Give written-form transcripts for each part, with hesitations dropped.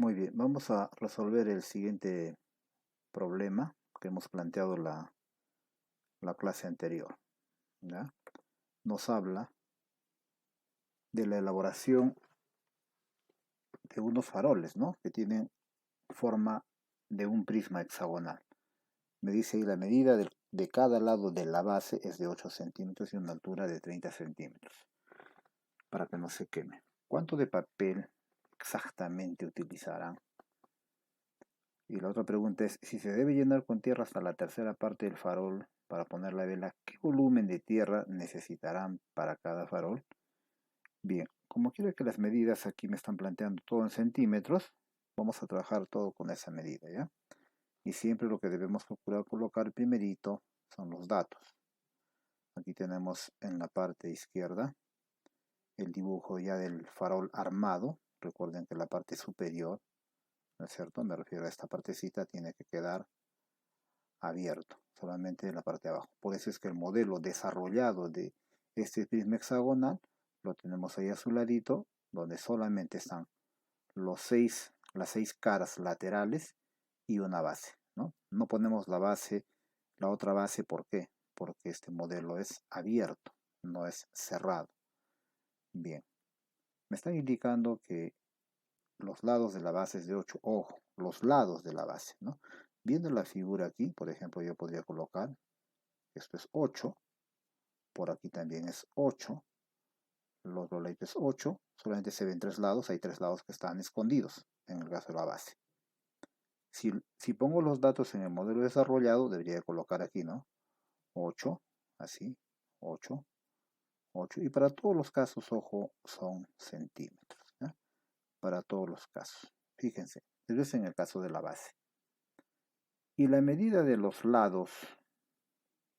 Muy bien, vamos a resolver el siguiente problema que hemos planteado la clase anterior. ¿Ya? Nos habla de la elaboración de unos faroles, ¿no? Que tienen forma de un prisma hexagonal. Me dice ahí la medida de cada lado de la base es de 8 centímetros y una altura de 30 centímetros para que no se queme. ¿Cuánto de papel exactamente utilizarán? Y la otra pregunta es, si se debe llenar con tierra hasta la tercera parte del farol para poner la vela, ¿qué volumen de tierra necesitarán para cada farol? Bien, como quiero que las medidas aquí me están planteando todo en centímetros, vamos a trabajar todo con esa medida, ¿ya? Y siempre lo que debemos procurar colocar primerito son los datos. Aquí tenemos en la parte izquierda el dibujo ya del farol armado. Recuerden que la parte superior, ¿no es cierto? Me refiero a esta partecita, tiene que quedar abierto, solamente en la parte de abajo. Por eso es que el modelo desarrollado de este prisma hexagonal lo tenemos ahí a su ladito, donde solamente están las seis caras laterales y una base, ¿no? No ponemos la otra base, ¿por qué? Porque este modelo es abierto, no es cerrado. Bien, me están indicando que los lados de la base es de 8, ojo, los lados de la base, ¿no? Viendo la figura aquí, por ejemplo, yo podría colocar, esto es 8, por aquí también es 8, los otro lado es 8, solamente se ven tres lados, hay tres lados que están escondidos, en el caso de la base. Si pongo los datos en el modelo desarrollado, debería colocar aquí, ¿no? 8, así, 8, 8, y para todos los casos, ojo, son centímetros, ¿ya? Para todos los casos. Fíjense, eso es en el caso de la base. Y la medida de los lados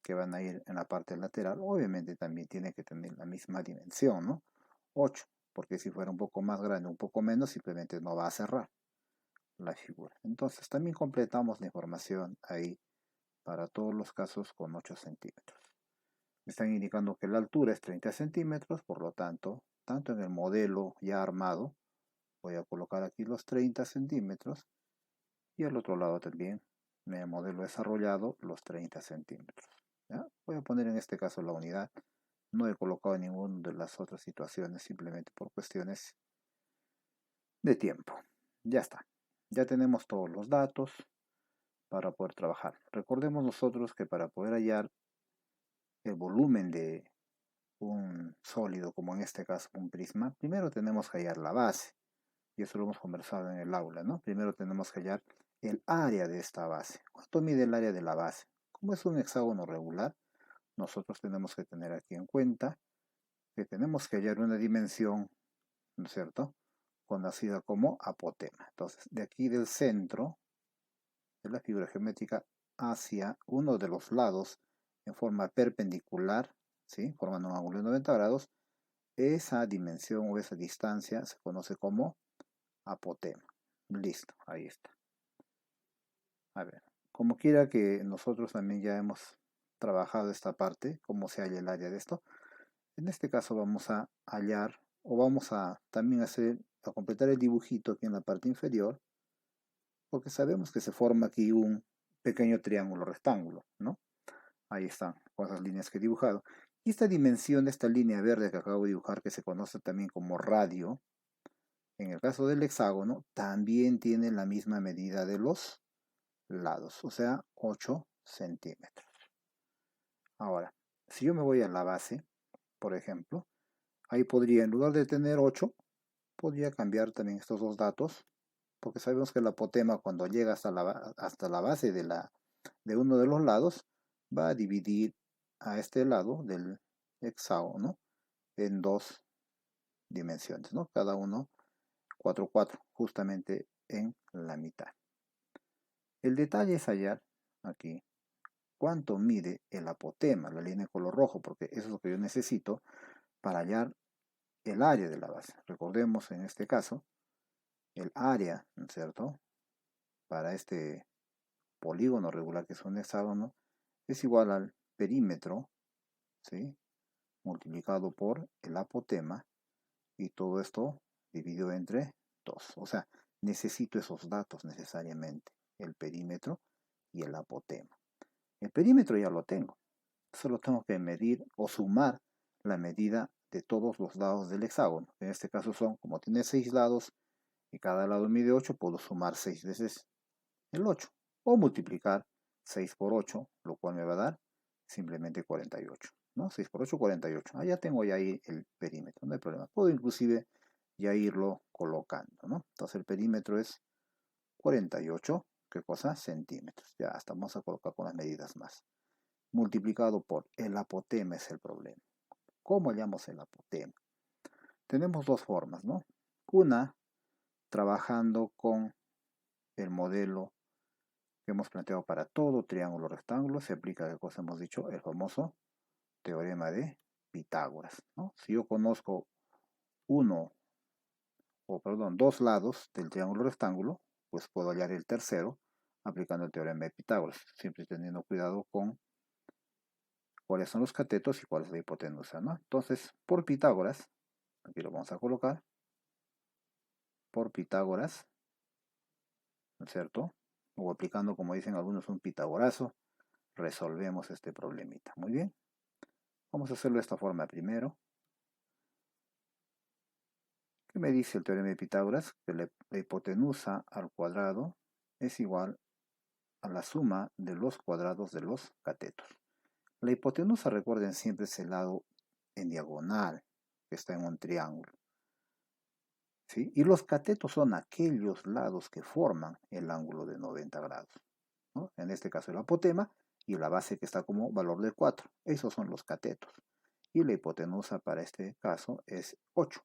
que van a ir en la parte lateral, obviamente también tiene que tener la misma dimensión, ¿no? 8, porque si fuera un poco más grande, un poco menos, simplemente no va a cerrar la figura. Entonces también completamos la información ahí para todos los casos con 8 centímetros. Me están indicando que la altura es 30 centímetros, por lo tanto, tanto en el modelo ya armado, voy a colocar aquí los 30 centímetros y al otro lado también, en el modelo desarrollado, los 30 centímetros. ¿Ya? Voy a poner en este caso la unidad. No he colocado ninguna de las otras situaciones simplemente por cuestiones de tiempo. Ya está. Ya tenemos todos los datos para poder trabajar. Recordemos nosotros que para poder hallar el volumen de un sólido, como en este caso un prisma, primero tenemos que hallar la base. Y eso lo hemos conversado en el aula, ¿no? Primero tenemos que hallar el área de esta base. ¿Cuánto mide el área de la base? Como es un hexágono regular, nosotros tenemos que tener aquí en cuenta que tenemos que hallar una dimensión, ¿no es cierto?, conocida como apotema. Entonces, de aquí del centro de la figura geométrica hacia uno de los lados en forma perpendicular, ¿sí?, formando un ángulo de 90 grados, esa dimensión o esa distancia se conoce como apotema. Listo, ahí está. A ver, como quiera que nosotros también ya hemos trabajado esta parte, cómo se halla el área de esto, en este caso vamos a hallar o vamos a también a completar el dibujito aquí en la parte inferior, porque sabemos que se forma aquí un pequeño triángulo rectángulo, ¿no? Ahí están, con esas líneas que he dibujado. Y esta dimensión de esta línea verde que acabo de dibujar, que se conoce también como radio, en el caso del hexágono, también tiene la misma medida de los lados, o sea, 8 centímetros. Ahora, si yo me voy a la base, por ejemplo, ahí podría, en lugar de tener 8, podría cambiar también estos dos datos, porque sabemos que el apotema cuando llega hasta la base de uno de los lados, va a dividir a este lado del hexágono en dos dimensiones, ¿no? Cada uno 4, 4, justamente en la mitad. El detalle es hallar aquí cuánto mide el apotema, la línea de color rojo, porque eso es lo que yo necesito para hallar el área de la base. Recordemos en este caso, el área, ¿no es cierto?, para este polígono regular que es un hexágono, es igual al perímetro, ¿sí?, multiplicado por el apotema, y todo esto dividido entre 2. O sea, necesito esos datos necesariamente, el perímetro y el apotema. El perímetro ya lo tengo, solo tengo que medir o sumar la medida de todos los lados del hexágono. En este caso son, como tiene 6 lados y cada lado mide 8, puedo sumar 6 veces el 8 o multiplicar 6 por 8, lo cual me va a dar simplemente 48, ¿no? 6 por 8, 48. Ya tengo ya ahí el perímetro, no hay problema. Puedo inclusive ya irlo colocando, ¿no? Entonces el perímetro es 48, ¿qué cosa? Centímetros. Ya hasta vamos a colocar con las medidas más. Multiplicado por el apotema es el problema. ¿Cómo hallamos el apotema? Tenemos dos formas, ¿no? Una, trabajando con el modelo que hemos planteado para todo triángulo rectángulo, se aplica, ¿qué cosa hemos dicho? El famoso teorema de Pitágoras, ¿no? Si yo conozco dos lados del triángulo rectángulo, pues puedo hallar el tercero aplicando el teorema de Pitágoras, siempre teniendo cuidado con cuáles son los catetos y cuál es la hipotenusa, ¿no? Entonces, por Pitágoras, aquí lo vamos a colocar, por Pitágoras, ¿no es cierto? O aplicando, como dicen algunos, un pitagorazo, resolvemos este problemita. Muy bien. Vamos a hacerlo de esta forma primero. ¿Qué me dice el teorema de Pitágoras? Que la hipotenusa al cuadrado es igual a la suma de los cuadrados de los catetos. La hipotenusa, recuerden siempre, es el lado en diagonal que está en un triángulo, ¿sí? Y los catetos son aquellos lados que forman el ángulo de 90 grados, ¿no? En este caso el apotema y la base que está como valor de 4. Esos son los catetos. Y la hipotenusa para este caso es 8.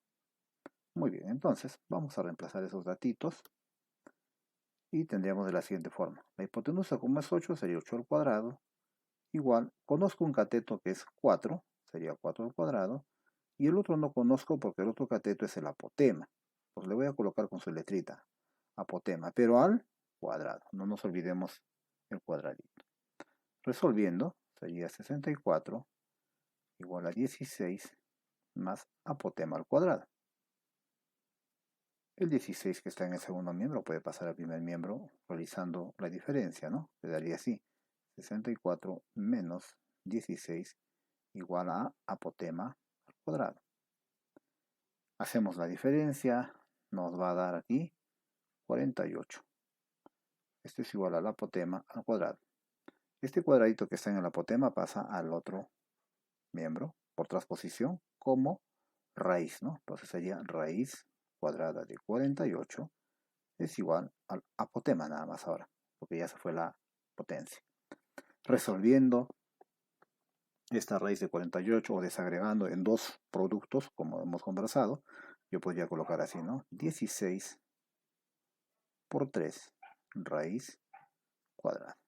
Muy bien, entonces vamos a reemplazar esos datitos y tendríamos de la siguiente forma. La hipotenusa, como es 8, sería 8 al cuadrado. Igual, conozco un cateto que es 4, sería 4 al cuadrado. Y el otro no conozco porque el otro cateto es el apotema. Pues le voy a colocar con su letrita, apotema, pero al cuadrado. No nos olvidemos el cuadradito. Resolviendo, sería 64 igual a 16 más apotema al cuadrado. El 16 que está en el segundo miembro puede pasar al primer miembro realizando la diferencia, ¿no? Quedaría así, 64 menos 16 igual a apotema al cuadrado. Hacemos la diferencia, nos va a dar aquí 48. Esto es igual al apotema al cuadrado. Este cuadradito que está en el apotema pasa al otro miembro por transposición como raíz, ¿no? Entonces sería raíz cuadrada de 48 es igual al apotema nada más ahora, porque ya se fue la potencia. Resolviendo esta raíz de 48 o desagregando en dos productos, como hemos conversado, yo podría colocar así, ¿no? 16 por 3 raíz cuadrada.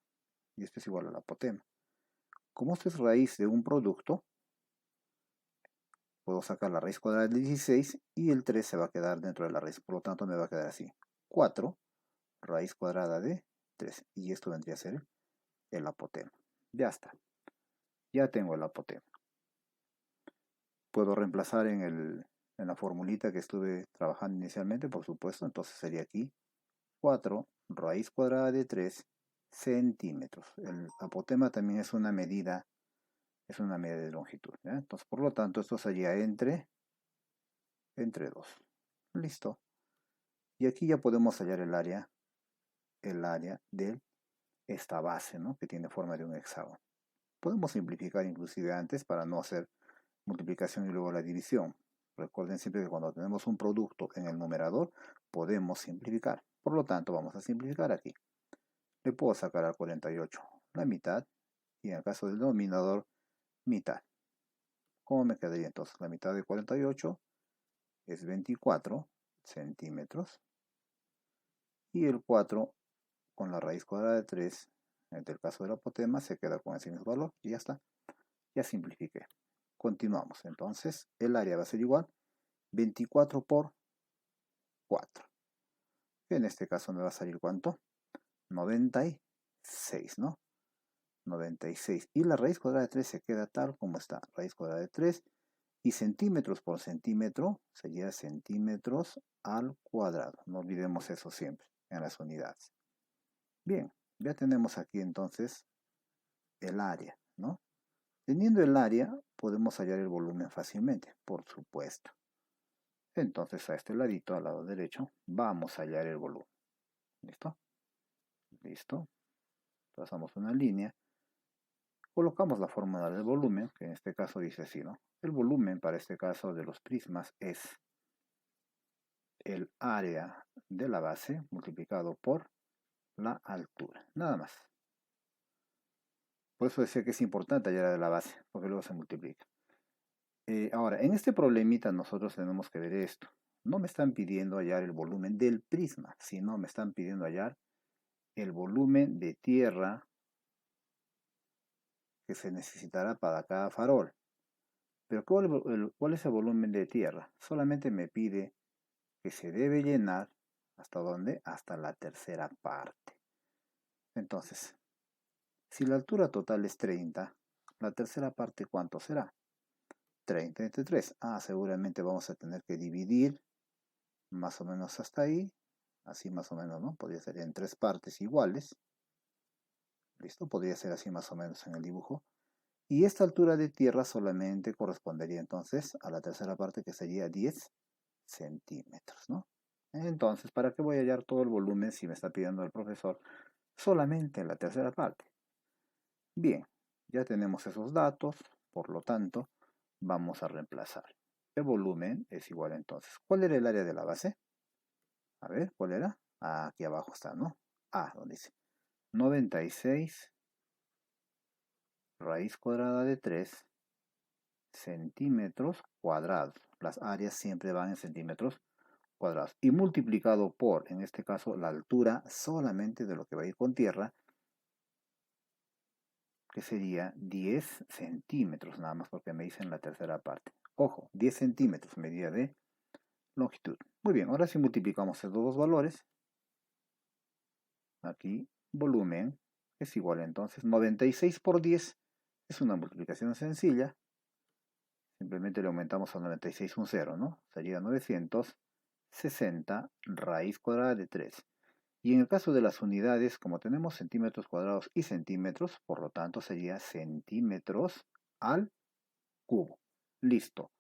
Y esto es igual al apotema. Como esto es raíz de un producto, puedo sacar la raíz cuadrada de 16 y el 3 se va a quedar dentro de la raíz. Por lo tanto, me va a quedar así. 4 raíz cuadrada de 3. Y esto vendría a ser el apotema. Ya está. Ya tengo el apotema. Puedo reemplazar en la formulita que estuve trabajando inicialmente, por supuesto. Entonces sería aquí 4 raíz cuadrada de 3 centímetros. El apotema también es una medida de longitud, ¿ya? Entonces, por lo tanto, esto sería entre 2. Listo. Y aquí ya podemos hallar el área de esta base, ¿no? Que tiene forma de un hexágono. Podemos simplificar inclusive antes para no hacer multiplicación y luego la división. Recuerden siempre que cuando tenemos un producto en el numerador, podemos simplificar. Por lo tanto, vamos a simplificar aquí. Le puedo sacar al 48 la mitad y en el caso del denominador, mitad. ¿Cómo me quedaría entonces? La mitad de 48 es 24 centímetros y el 4 con la raíz cuadrada de 3, en el caso del apotema, se queda con ese mismo valor y ya está. Ya simplifiqué. Continuamos. Entonces, el área va a ser igual 24 por 4. En este caso me va a salir ¿cuánto? 96, ¿no? 96. Y la raíz cuadrada de 3 se queda tal como está. Raíz cuadrada de 3. Y centímetros por centímetro sería centímetros al cuadrado. No olvidemos eso siempre en las unidades. Bien, ya tenemos aquí entonces el área, ¿no? Teniendo el área, podemos hallar el volumen fácilmente, por supuesto. Entonces a este ladito, al lado derecho, vamos a hallar el volumen. ¿Listo? Listo. Trazamos una línea. Colocamos la fórmula del volumen, que en este caso dice así, ¿no? El volumen para este caso de los prismas es el área de la base multiplicado por la altura. Nada más. Por eso decía que es importante hallar de la base, porque luego se multiplica. Ahora, en este problemita nosotros tenemos que ver esto. No me están pidiendo hallar el volumen del prisma, sino me están pidiendo hallar el volumen de tierra que se necesitará para cada farol. Pero ¿cuál es el volumen de tierra? Solamente me pide que se debe llenar, ¿hasta dónde? Hasta la tercera parte. Entonces, si la altura total es 30, la tercera parte ¿cuánto será? 30 entre 3. Seguramente vamos a tener que dividir más o menos hasta ahí. Así más o menos, ¿no? Podría ser en 3 partes iguales. ¿Listo? Podría ser así más o menos en el dibujo. Y esta altura de tierra solamente correspondería entonces a la tercera parte, que sería 10 centímetros, ¿no? Entonces, ¿para qué voy a hallar todo el volumen si me está pidiendo el profesor solamente la tercera parte? Bien, ya tenemos esos datos, por lo tanto, vamos a reemplazar. El volumen es igual entonces. ¿Cuál era el área de la base? A ver, ¿cuál era? Aquí abajo está, ¿no? Donde dice 96 raíz cuadrada de 3 centímetros cuadrados. Las áreas siempre van en centímetros cuadrados. Y multiplicado por, en este caso, la altura solamente de lo que va a ir con tierra, que sería 10 centímetros, nada más porque me dicen la tercera parte. Ojo, 10 centímetros, medida de longitud. Muy bien, ahora si multiplicamos estos dos valores, aquí volumen es igual entonces 96 por 10, es una multiplicación sencilla. Simplemente le aumentamos a 96 un 0, ¿no? Sería 960 raíz cuadrada de 3. Y en el caso de las unidades, como tenemos centímetros cuadrados y centímetros, por lo tanto sería centímetros al cubo. Listo.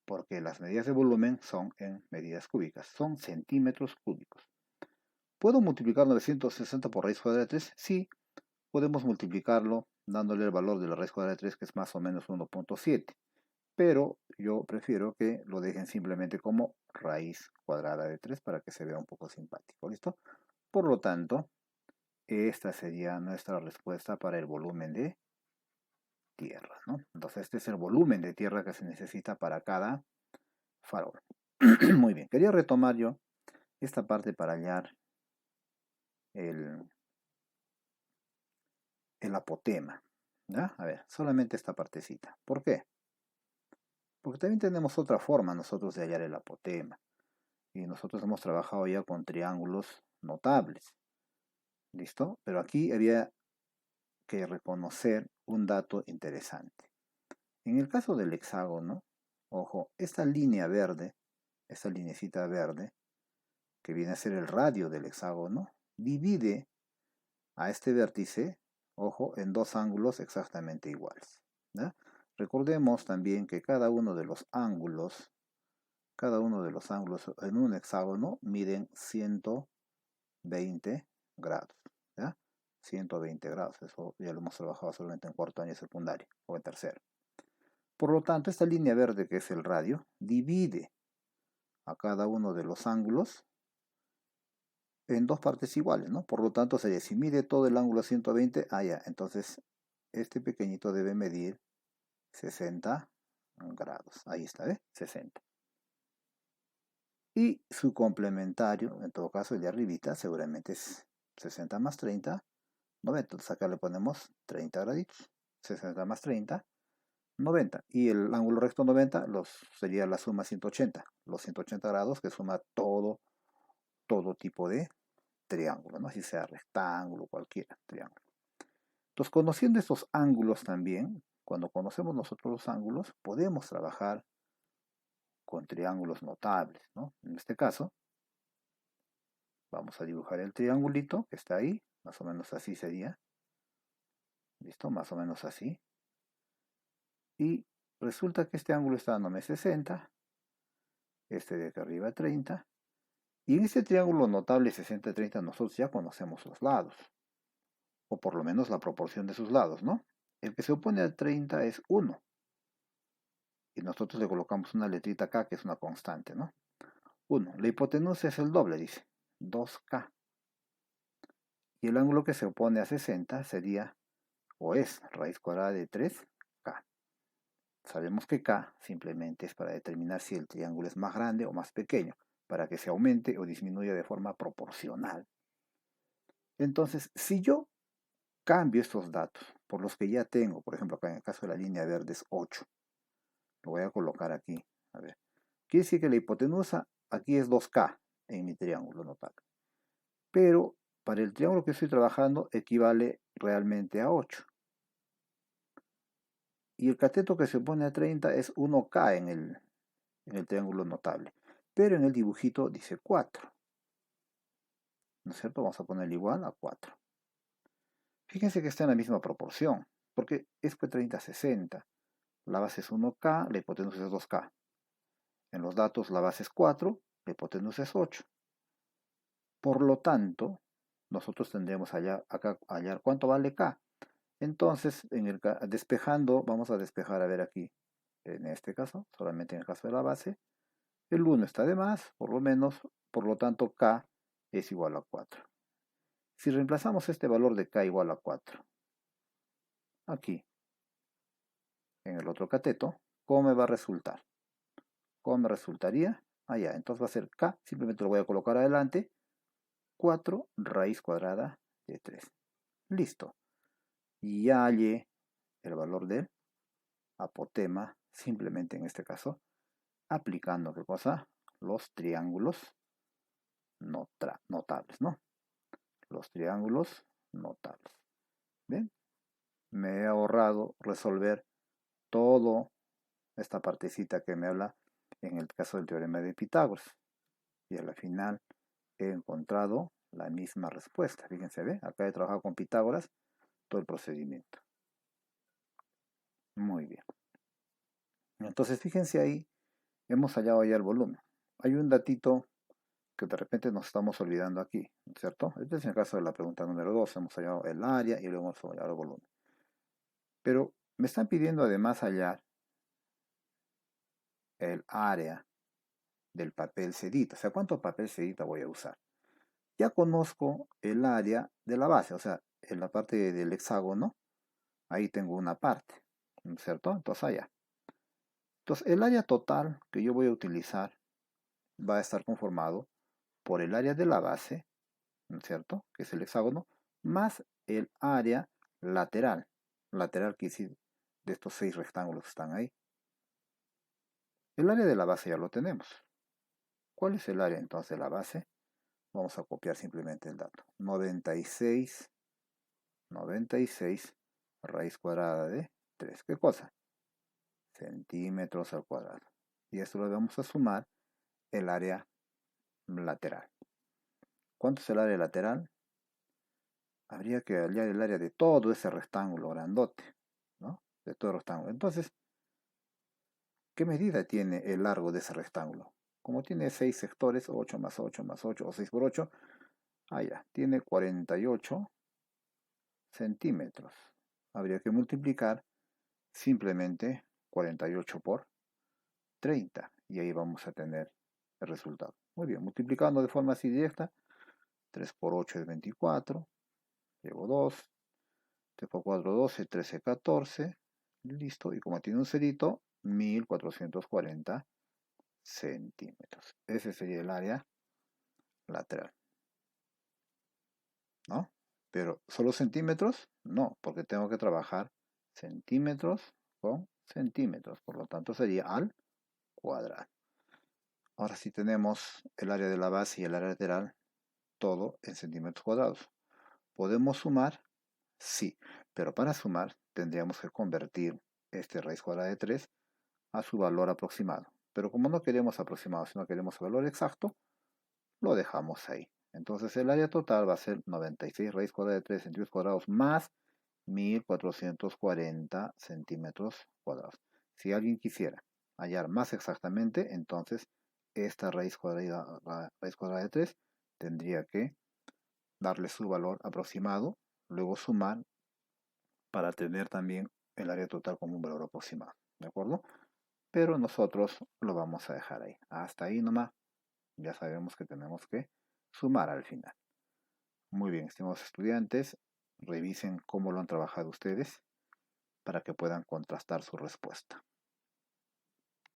Porque las medidas de volumen son en medidas cúbicas, son centímetros cúbicos. ¿Puedo multiplicar 960 por raíz cuadrada de 3? Sí, podemos multiplicarlo dándole el valor de la raíz cuadrada de 3, que es más o menos 1.7. Pero yo prefiero que lo dejen simplemente como raíz cuadrada de 3 para que se vea un poco simpático. ¿Listo? Por lo tanto, esta sería nuestra respuesta para el volumen de tierra, ¿no? Entonces este es el volumen de tierra que se necesita para cada farol. Muy bien, quería retomar yo esta parte para hallar el apotema. ¿Ya? A ver, solamente esta partecita. ¿Por qué? Porque también tenemos otra forma nosotros de hallar el apotema. Y nosotros hemos trabajado ya con triángulos notables. ¿Listo? Pero aquí había que reconocer un dato interesante. En el caso del hexágono, ojo, esta línea verde, esta linecita verde, que viene a ser el radio del hexágono, divide a este vértice, ojo, en dos ángulos exactamente iguales. ¿Ya? Recordemos también que cada uno de los ángulos en un hexágono miden 120 grados. ¿Ya? 120 grados, eso ya lo hemos trabajado solamente en cuarto año secundario o en tercero. Por lo tanto, esta línea verde, que es el radio, divide a cada uno de los ángulos en dos partes iguales, ¿no? Por lo tanto, sería, si mide todo el ángulo 120, ya, entonces este pequeñito debe medir 60 grados. Ahí está, ¿eh? 60. Y su complementario, en todo caso el de arribita, seguramente es 60 más 30, 90. Entonces acá le ponemos 30 graditos. 60 más 30, 90. Y el ángulo recto 90 sería la suma 180. Los 180 grados que suma todo tipo de triángulo, ¿no? Así sea rectángulo, cualquier triángulo. Entonces, conociendo estos ángulos también, cuando conocemos nosotros los ángulos, podemos trabajar con triángulos notables, ¿no? En este caso, vamos a dibujar el triangulito que está ahí, más o menos así sería. ¿Listo? Más o menos así. Y resulta que este ángulo está dándome 60, este de acá arriba 30. Y en este triángulo notable 60-30 nosotros ya conocemos los lados, o por lo menos la proporción de sus lados, ¿no? El que se opone a 30 es 1. Y nosotros le colocamos una letrita acá que es una constante, ¿no? 1. La hipotenusa es el doble, dice, 2K. Y el ángulo que se opone a 60 sería, o es, raíz cuadrada de 3K. Sabemos que K simplemente es para determinar si el triángulo es más grande o más pequeño, para que se aumente o disminuya de forma proporcional. Entonces, si yo cambio estos datos por los que ya tengo, por ejemplo, acá en el caso de la línea verde es 8, lo voy a colocar aquí. A ver, quiere decir que la hipotenusa aquí es 2K en mi triángulo notable. Pero para el triángulo que estoy trabajando equivale realmente a 8. Y el cateto que se opone a 30 es 1K en el triángulo notable. Pero en el dibujito dice 4. ¿No es cierto? Vamos a ponerle igual a 4. Fíjense que está en la misma proporción, porque es 30-60. La base es 1K, la hipotenusa es 2K. En los datos la base es 4, la hipotenusa es 8. Por lo tanto, nosotros tendremos acá hallar cuánto vale K. Entonces, despejando, vamos a despejar, a ver aquí, en este caso, solamente en el caso de la base, el 1 está de más, por lo menos, por lo tanto K es igual a 4. Si reemplazamos este valor de K igual a 4, aquí, en el otro cateto, ¿cómo me va a resultar? ¿Cómo me resultaría? Allá, entonces va a ser K, simplemente lo voy a colocar adelante, 4 raíz cuadrada de 3. Listo. Y ya hallé el valor del apotema, simplemente en este caso, aplicando, ¿qué cosa? Los triángulos notables, ¿no? Los triángulos notables. ¿Ven? Me he ahorrado resolver todo esta partecita que me habla en el caso del teorema de Pitágoras. Y a la final he encontrado la misma respuesta. Fíjense, ¿ve? Acá he trabajado con Pitágoras todo el procedimiento. Muy bien. Entonces, fíjense ahí, hemos hallado ya el volumen. Hay un datito que de repente nos estamos olvidando aquí, ¿cierto? Este es el caso de la pregunta número 2. Hemos hallado el área y luego hemos hallado el volumen. Pero me están pidiendo además hallar el área del papel sedita. O sea, ¿cuánto papel sedita voy a usar? Ya conozco el área de la base, o sea, en la parte del hexágono, ahí tengo una parte, ¿no es cierto? Entonces allá. Entonces, el área total que yo voy a utilizar va a estar conformado por el área de la base, ¿no es cierto? Que es el hexágono, más el área lateral. Lateral quiere decir de estos 6 rectángulos que están ahí. El área de la base ya lo tenemos. ¿Cuál es el área entonces de la base? Vamos a copiar simplemente el dato. 96 raíz cuadrada de 3. ¿Qué cosa? Centímetros al cuadrado. Y esto lo vamos a sumar el área lateral. ¿Cuánto es el área lateral? Habría que hallar el área de todo ese rectángulo grandote, ¿no? De todo el rectángulo. Entonces, ¿qué medida tiene el largo de ese rectángulo? Como tiene 6 sectores, 8 más 8 más 8 o 6 por 8, ya, tiene 48 centímetros. Habría que multiplicar simplemente 48 por 30 y ahí vamos a tener el resultado. Muy bien, multiplicando de forma así directa, 3 por 8 es 24, llevo 2, 3 por 4 12, 13 14, listo, y como tiene un cerito, 1440 centímetros. Ese sería el área lateral, ¿no? Pero ¿solo centímetros? No, porque tengo que trabajar centímetros con centímetros, por lo tanto sería al cuadrado. Ahora sí tenemos el área de la base y el área lateral, todo en centímetros cuadrados. ¿Podemos sumar? Sí, pero para sumar tendríamos que convertir este raíz cuadrada de 3 a su valor aproximado. Pero como no queremos aproximado, sino queremos el valor exacto, lo dejamos ahí. Entonces el área total va a ser 96 raíz cuadrada de 3 centímetros cuadrados más 1440 centímetros cuadrados. Si alguien quisiera hallar más exactamente, entonces esta raíz cuadrada de 3 tendría que darle su valor aproximado, luego sumar para tener también el área total como un valor aproximado. ¿De acuerdo? Pero nosotros lo vamos a dejar ahí. Hasta ahí nomás. Ya sabemos que tenemos que sumar al final. Muy bien, estimados estudiantes, revisen cómo lo han trabajado ustedes para que puedan contrastar su respuesta.